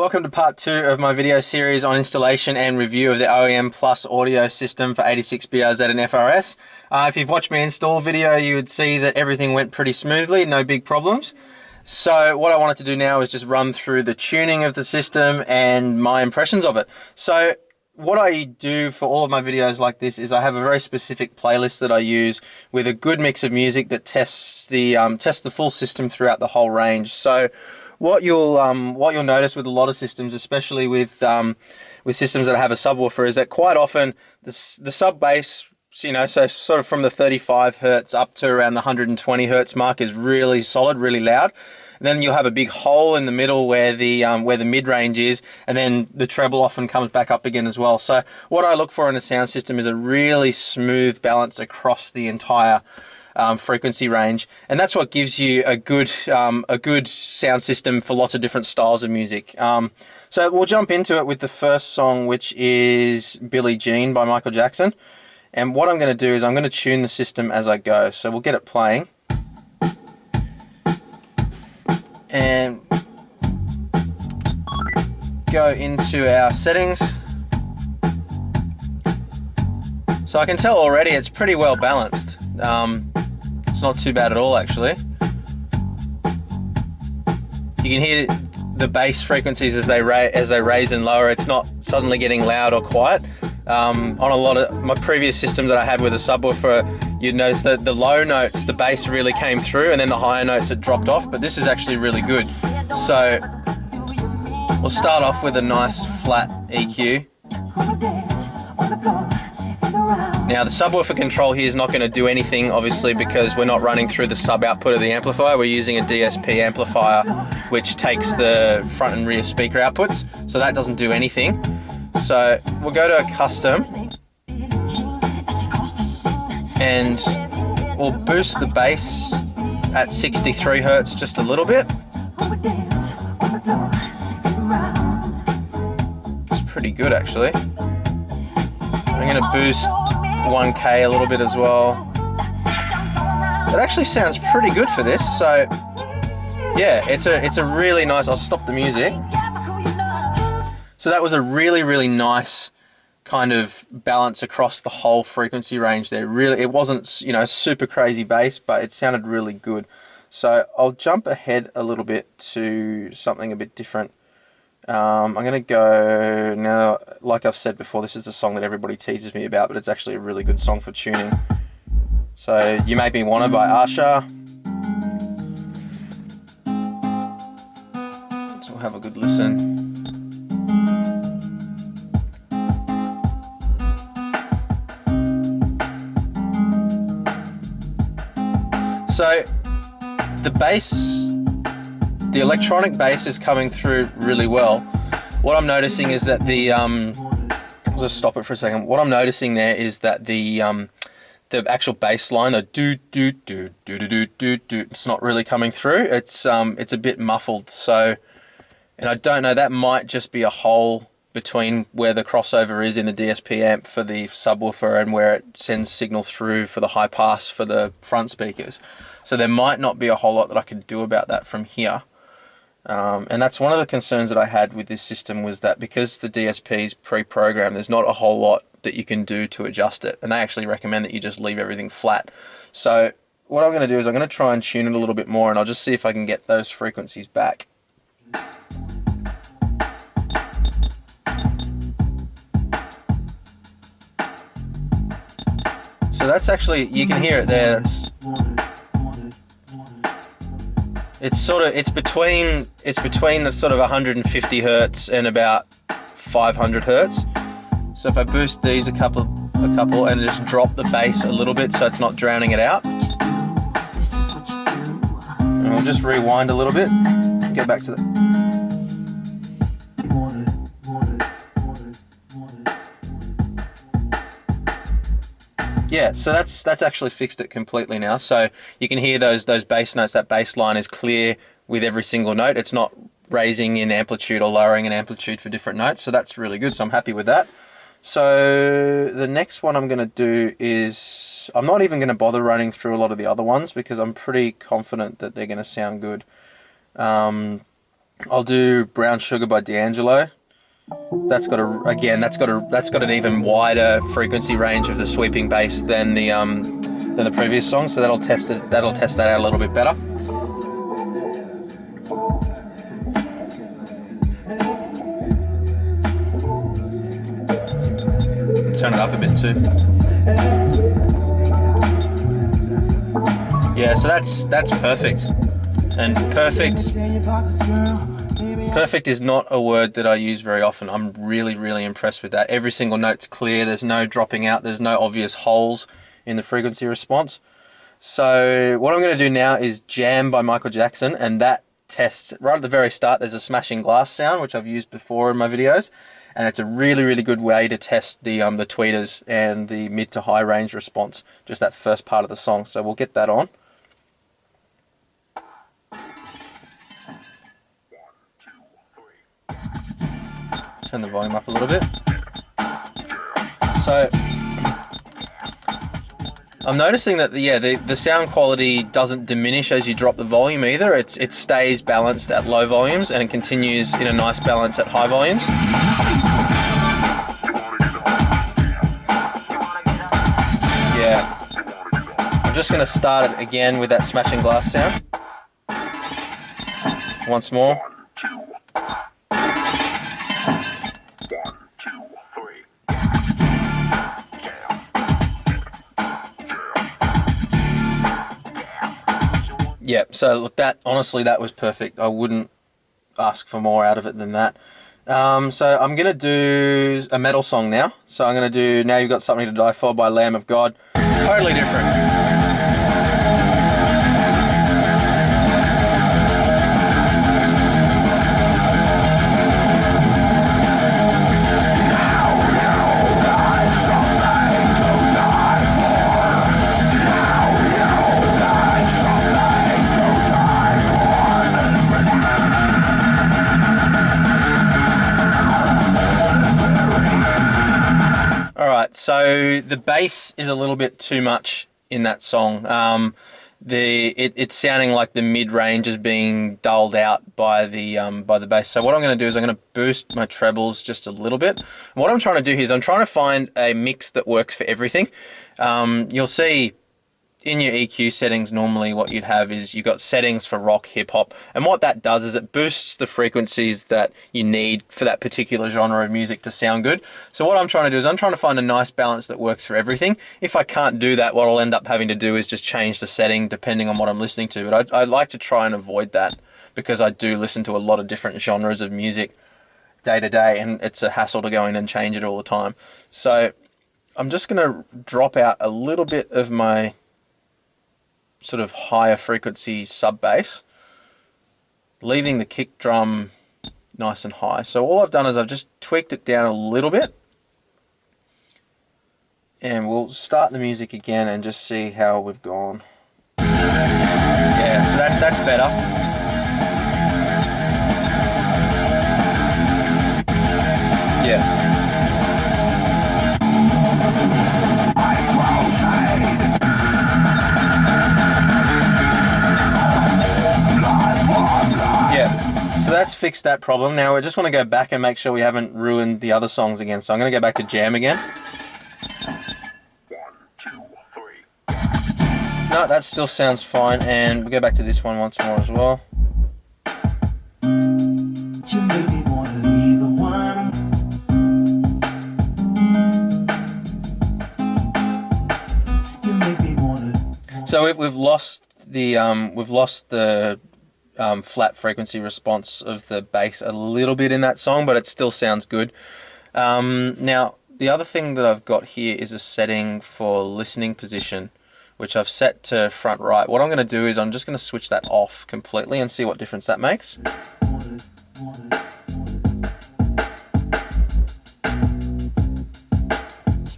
welcome to part 2 of my video series on installation and review of the OEM Plus audio system for 86 BRZ and FRS. If you've watched my install video, you would see that everything went pretty smoothly, no big problems. So what I wanted to do now is just run through the tuning of the system and my impressions of it. So what I do for all of my videos like this is I have a very specific playlist that I use with a good mix of music that tests the full system throughout the whole range. So what you'll notice with a lot of systems, especially with systems that have a subwoofer, is that quite often the sub bass, so sort of from the 35 hertz up to around the 120 hertz mark, is really solid, really loud. And then you'll have a big hole in the middle where the mid range is, and then the treble often comes back up again as well. So what I look for in a sound system is a really smooth balance across the entire frequency range, and that's what gives you a good sound system for lots of different styles of music. So we'll jump into it with the first song, which is Billie Jean by Michael Jackson. And what I'm going to do is I'm going to tune the system as I go. So we'll get it playing. And go into our settings. So I can tell already it's pretty well balanced. It's not too bad at all, actually. You can hear the bass frequencies as they raise and lower. It's not suddenly getting loud or quiet. On a lot of my previous system that I had with a subwoofer, you'd notice that the low notes, the bass really came through, and then the higher notes had dropped off, but this is actually really good. So we'll start off with a nice flat EQ. Now the subwoofer control here is not going to do anything, obviously, because we're not running through the sub output of the amplifier. We're using a DSP amplifier which takes the front and rear speaker outputs, so that doesn't do anything. So we'll go to a custom and we'll boost the bass at 63 hertz just a little bit. It's pretty good, actually. I'm going to boost 1K a little bit as well. It actually sounds pretty good for this. So yeah, it's a really nice. I'll stop the music. So that was a really nice kind of balance across the whole frequency range there. Really, it wasn't super crazy bass, but it sounded really good. So I'll jump ahead a little bit to something a bit different. I'm going to go now. Like I've said before, this is the song that everybody teases me about, but it's actually a really good song for tuning. So You Make Me Wanna by Usher. So we'll have a good listen. So the bass, the electronic bass is coming through really well. What I'm noticing is that I'll just stop it for a second. What I'm noticing there is that the actual bass line, the do do do do do do do do, it's not really coming through. It's a bit muffled. So, and I don't know, that might just be a hole between where the crossover is in the DSP amp for the subwoofer and where it sends signal through for the high pass for the front speakers. So there might not be a whole lot that I can do about that from here. And that's one of the concerns that I had with this system, was that because the DSP is pre-programmed, there's not a whole lot that you can do to adjust it. And they actually recommend that you just leave everything flat. So what I'm going to do is I'm going to try and tune it a little bit more, and I'll just see if I can get those frequencies back. So that's actually, you can hear it there. It's between sort of 150 hertz and about 500 hertz. So if I boost these a couple and just drop the bass a little bit so it's not drowning it out. And we'll just rewind a little bit. Get back to the. Yeah, so that's actually fixed it completely now. So you can hear those bass notes. That bass line is clear with every single note. It's not raising in amplitude or lowering in amplitude for different notes. So that's really good. So I'm happy with that. So the next one I'm going to do is, I'm not even going to bother running through a lot of the other ones because I'm pretty confident that they're going to sound good. I'll do Brown Sugar by D'Angelo. That's got an even wider frequency range of the sweeping bass than the previous song, so that'll test that out a little bit better. Turn it up a bit too. Yeah, so that's perfect. And perfect is not a word that I use very often. I'm really, really impressed with that. Every single note's clear. There's no dropping out. There's no obvious holes in the frequency response. So what I'm going to do now is Jam by Michael Jackson, and that tests right at the very start. There's a smashing glass sound, which I've used before in my videos, and it's a really, really good way to test the tweeters and the mid to high range response, just that first part of the song. So we'll get that on. Turn the volume up a little bit. So I'm noticing that the sound quality doesn't diminish as you drop the volume either. It stays balanced at low volumes and it continues in a nice balance at high volumes. Yeah. I'm just going to start it again with that smashing glass sound. Once more. Yeah, so look, honestly, that was perfect. I wouldn't ask for more out of it than that. So I'm going to do a metal song now. So I'm going to do Now You've Got Something to Die For by Lamb of God. Totally different. Alright, so the bass is a little bit too much in that song. It's sounding like the mid-range is being dulled out by the bass. So what I'm going to do is I'm going to boost my trebles just a little bit. And what I'm trying to do here is I'm trying to find a mix that works for everything. You'll see in your EQ settings, normally what you'd have is you've got settings for rock, hip hop, and what that does is it boosts the frequencies that you need for that particular genre of music to sound good. So what I'm trying to do is I'm trying to find a nice balance that works for everything. If I can't do that, what I'll end up having to do is just change the setting depending on what I'm listening to. But I like to try and avoid that because I do listen to a lot of different genres of music day to day, and it's a hassle to go in and change it all the time. So I'm just going to drop out a little bit of my sort of higher frequency sub bass, leaving the kick drum nice and high. So all I've done is I've just tweaked it down a little bit, and we'll start the music again and just see how we've gone. Yeah, so that's better. Yeah. So that's fixed that problem. Now we just want to go back and make sure we haven't ruined the other songs again. So I'm going to go back to Jam again. 1, 2, 3. No, that still sounds fine. And we'll go back to this one once more as well. So we've lost the flat frequency response of the bass a little bit in that song, but it still sounds good. Now, the other thing that I've got here is a setting for listening position, which I've set to front right. What I'm going to do is I'm just going to switch that off completely and see what difference that makes.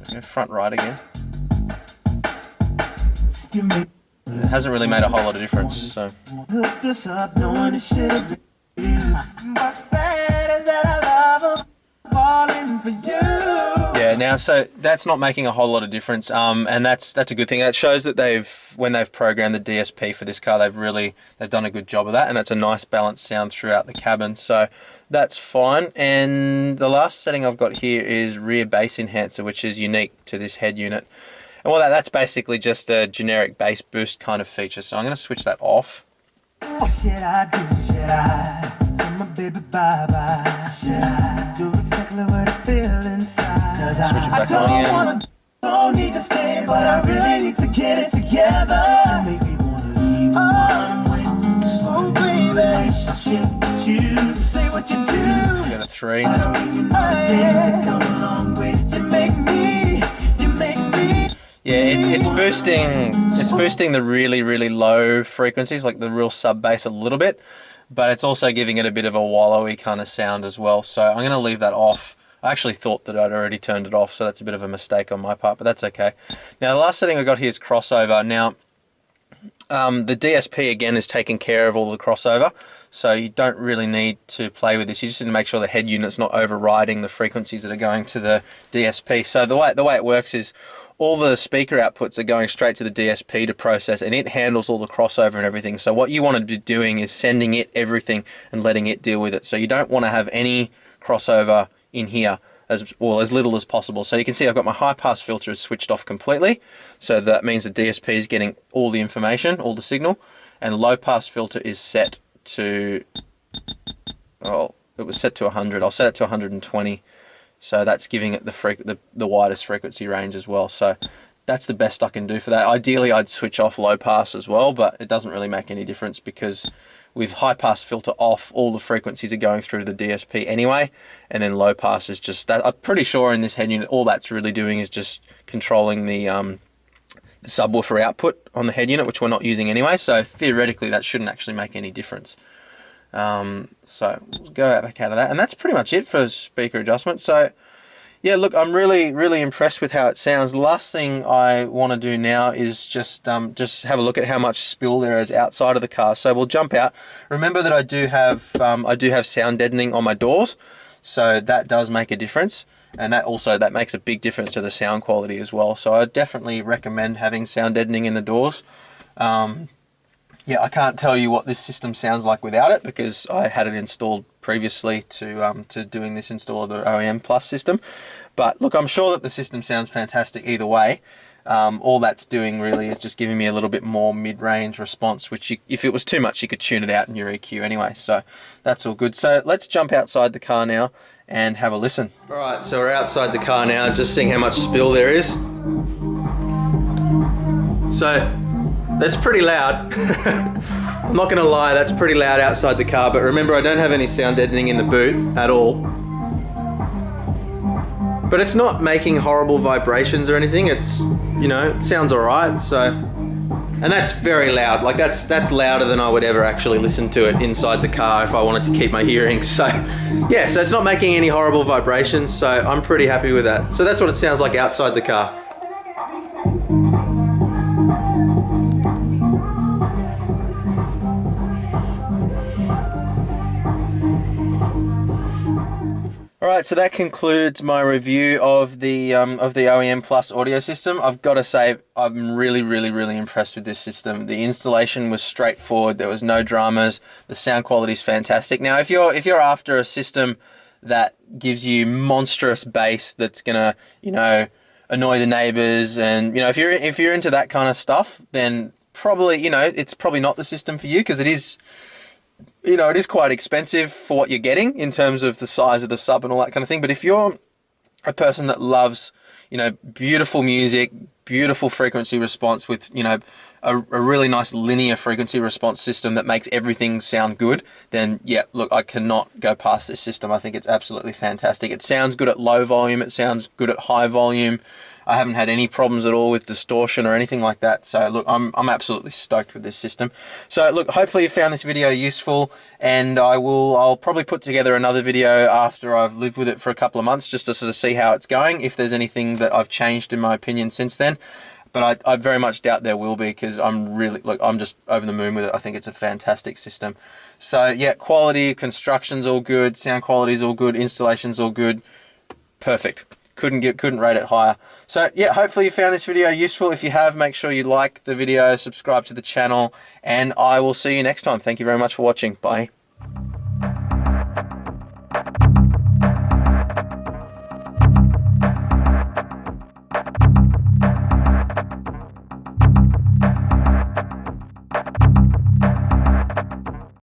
So front right again. It hasn't really made a whole lot of difference. So. Yeah, now, so that's not making a whole lot of difference, and that's a good thing. That shows that when they've programmed the DSP for this car, they've done a good job of that, and it's a nice balanced sound throughout the cabin, so that's fine. And the last setting I've got here is rear bass enhancer, which is unique to this head unit. And well, that's basically just a generic bass boost kind of feature, so I'm going to switch that off. What should I do? Should I tell my baby bye-bye? Should I do exactly what I feel inside? I don't need to stay, but I really need to get it together. Make me wanna leave one with so baby. Relationship with you, say what you do. Got a 3. I don't even know things that come along with you. Make me. Yeah, it's boosting the really low frequencies, like the real sub bass a little bit, but it's also giving it a bit of a wallowy kind of sound as well. So I'm going to leave that off. I actually thought that I'd already turned it off, so that's a bit of a mistake on my part, but that's okay. Now the last setting I got here is crossover. Now the DSP again is taking care of all the crossover, so you don't really need to play with this. You just need to make sure the head unit's not overriding the frequencies that are going to the DSP. So the way it works is all the speaker outputs are going straight to the DSP to process, and it handles all the crossover and everything. So what you want to be doing is sending it everything and letting it deal with it. So you don't want to have any crossover in here, as little as possible. So you can see I've got my high pass filter is switched off completely. So that means the DSP is getting all the information, all the signal, and low pass filter is set to, well, it was set to 100. I'll set it to 120. So that's giving it the widest frequency range as well. So that's the best I can do for that. Ideally, I'd switch off low pass as well, but it doesn't really make any difference because with high pass filter off, all the frequencies are going through to the DSP anyway, and then low pass is just that. I'm pretty sure in this head unit, all that's really doing is just controlling the subwoofer output on the head unit, which we're not using anyway. So theoretically, that shouldn't actually make any difference. So we'll go back out of that, and that's pretty much it for speaker adjustment. So yeah, look, I'm really impressed with how it sounds. The last thing I want to do now is just have a look at how much spill there is outside of the car. So we'll jump out. Remember that I do have sound deadening on my doors, so that does make a difference, and that makes a big difference to the sound quality as well. So I definitely recommend having sound deadening in the doors. Yeah, I can't tell you what this system sounds like without it because I had it installed previously to doing this install of the OEM Plus system. But look, I'm sure that the system sounds fantastic either way. All that's doing really is just giving me a little bit more mid-range response, which if it was too much, you could tune it out in your EQ anyway. So that's all good. So let's jump outside the car now and have a listen. All right, so we're outside the car now, just seeing how much spill there is. So that's pretty loud. I'm not gonna lie, that's pretty loud outside the car, but remember I don't have any sound deadening in the boot at all. But it's not making horrible vibrations or anything. It's, it sounds all right. So, and that's very loud. Like that's louder than I would ever actually listen to it inside the car if I wanted to keep my hearing. So yeah, so it's not making any horrible vibrations. So I'm pretty happy with that. So that's what it sounds like outside the car. Alright, so that concludes my review of the OEM Plus audio system. I've got to say, I'm really impressed with this system. The installation was straightforward. There was no dramas. The sound quality is fantastic. Now, if you're after a system that gives you monstrous bass that's gonna, annoy the neighbors, and if you're into that kind of stuff, then probably, it's probably not the system for you because it is. It is quite expensive for what you're getting in terms of the size of the sub and all that kind of thing. But if you're a person that loves, beautiful music, beautiful frequency response with, a really nice linear frequency response system that makes everything sound good, then yeah, look, I cannot go past this system. I think it's absolutely fantastic. It sounds good at low volume. It sounds good at high volume. I haven't had any problems at all with distortion or anything like that. So look, I'm absolutely stoked with this system. So look, hopefully you found this video useful, and I'll probably put together another video after I've lived with it for a couple of months just to sort of see how it's going, if there's anything that I've changed in my opinion since then. But I very much doubt there will be, because I'm just over the moon with it. I think it's a fantastic system. So yeah, quality, construction's all good, sound quality's all good, installation's all good. Perfect. couldn't rate it higher. So yeah, hopefully you found this video useful. If you have, make sure you like the video, subscribe to the channel, and I will see you next time. Thank you very much for watching. Bye.